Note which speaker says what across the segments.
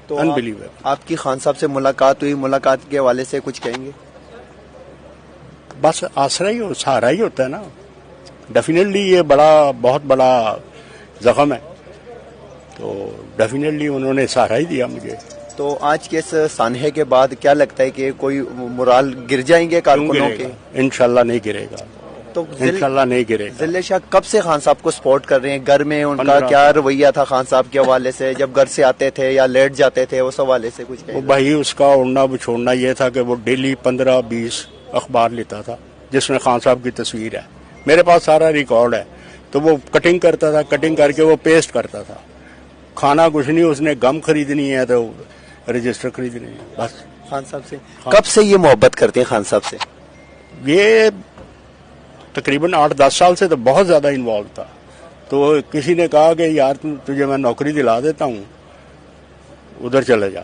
Speaker 1: تو
Speaker 2: انبلیویبل.
Speaker 1: آپ کی خان صاحب سے ملاقات ہوئی, ملاقات کے حوالے سے کچھ کہیں گے؟
Speaker 2: بس آسرا ہی سہارا ہی ہوتا ہے نا. ڈیفینیٹلی یہ بہت بڑا زخم ہے, تو ڈیفینیٹلی انہوں نے سہارا ہی دیا مجھے.
Speaker 1: تو آج کے اس سانحے کے بعد کیا لگتا ہے کہ کوئی مرال گر جائیں گے کارکنوں کے؟
Speaker 2: انشاءاللہ نہیں گرے گا,
Speaker 1: تو
Speaker 2: انشاءاللہ نہیں گرے گا.
Speaker 1: ذلے شاہ کب سے خان صاحب کو سپورٹ کر رہے ہیں؟ گھر میں ان کا کیا رویہ تھا خان صاحب کے حوالے سے؟ جب گھر سے آتے تھے یا لیٹ جاتے تھے, اس حوالے سے کچھ کہیں؟
Speaker 2: وہ بھائی اس کا اڑنا بچھوڑنا یہ تھا کہ وہ ڈیلی 15-20 اخبار لیتا تھا جس میں خان صاحب کی تصویر ہے. میرے پاس سارا ریکارڈ ہے. تو وہ کٹنگ کرتا تھا, کٹنگ کر کے وہ پیسٹ کرتا تھا. کھانا کچھ نہیں, اس نے گم خریدنی ہے تو رجسٹر خریدنی ہے بس.
Speaker 1: خان صاحب سے کب سے یہ محبت کرتے ہیں خان صاحب سے؟
Speaker 2: یہ تقریباً 8-10 سال سے تو بہت زیادہ انوالو تھا. تو کسی نے کہا کہ یار تجھے میں نوکری دلا دیتا ہوں, ادھر چلے جا.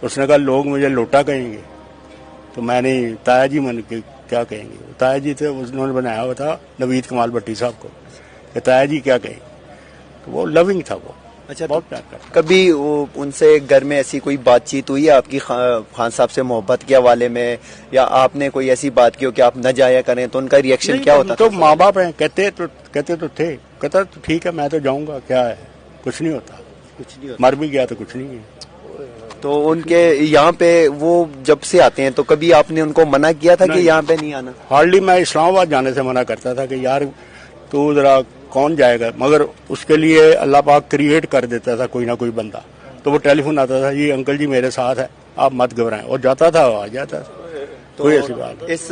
Speaker 2: اس نے کہا لوگ مجھے لوٹا کہیں گے. تو میں نے تایا جی من کے کیا کہیں گے, تایا جی تھے, انہوں نے بنایا ہوا تھا نوید کمال بھٹی صاحب کو, کہ تایا جی کیا کہیں. تو وہ لونگ تھا, وہ
Speaker 1: اچھا.
Speaker 2: بہت پیار کرتا.
Speaker 1: کبھی ان سے گھر میں ایسی کوئی بات چیت ہوئی ہے آپ کی خان صاحب سے محبت کے حوالے میں, یا آپ نے کوئی ایسی بات کی ہو کہ آپ نہ جایا کریں, تو ان کا ریئیکشن کیا ہوتا؟
Speaker 2: تو ماں باپ ہیں, کہتے تو تھے, کہتا تو ٹھیک ہے میں تو جاؤں گا, کیا ہے, کچھ نہیں ہوتا,
Speaker 1: کچھ نہیں ہوتا,
Speaker 2: مر بھی گیا تو کچھ نہیں ہے.
Speaker 1: تو ان کے یہاں پہ وہ جب سے آتے ہیں تو کبھی آپ نے ان کو منع کیا تھا کہ یہاں پہ نہیں آنا؟
Speaker 2: ہارڈلی میں اسلام آباد جانے سے منع کرتا تھا کہ یار تو ذرا کون جائے گا, مگر اس کے لیے اللہ پاک کریٹ کر دیتا تھا کوئی نہ کوئی بندہ. تو وہ ٹیلی فون آتا تھا, جی انکل جی میرے ساتھ ہے, آپ مت گھبرائیں, اور جاتا تھا, آ جاتا تھا.
Speaker 1: تو
Speaker 2: کوئی ایسی بات.
Speaker 1: اس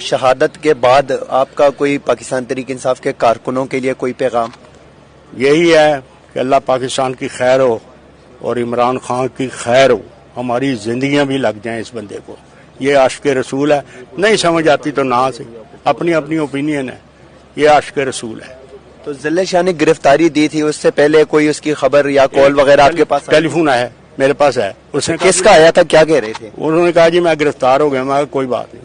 Speaker 1: شہادت کے بعد آپ کا کوئی پاکستان تحریک انصاف کے کارکنوں کے لیے کوئی پیغام؟
Speaker 2: یہی ہے کہ اللہ پاکستان کی خیر ہو اور عمران خان کی خیر ہو, ہماری زندگیاں بھی لگ جائیں اس بندے کو. یہ عاشق رسول ہے, نہیں سمجھ آتی تو نہ سے, اپنی اپنی اوپینین ہے, یہ عاشق رسول ہے.
Speaker 1: تو ذلے شاہ نے گرفتاری دی تھی, اس سے پہلے کوئی اس کی خبر یا کال وغیرہ آپ کے پاس؟
Speaker 2: ٹیلی فون آیا میرے پاس ہے. اس نے
Speaker 1: کس کا آیا تھا, کیا کہہ رہے تھے؟
Speaker 2: انہوں نے کہا جی میں گرفتار ہو گیا. میں کوئی بات نہیں,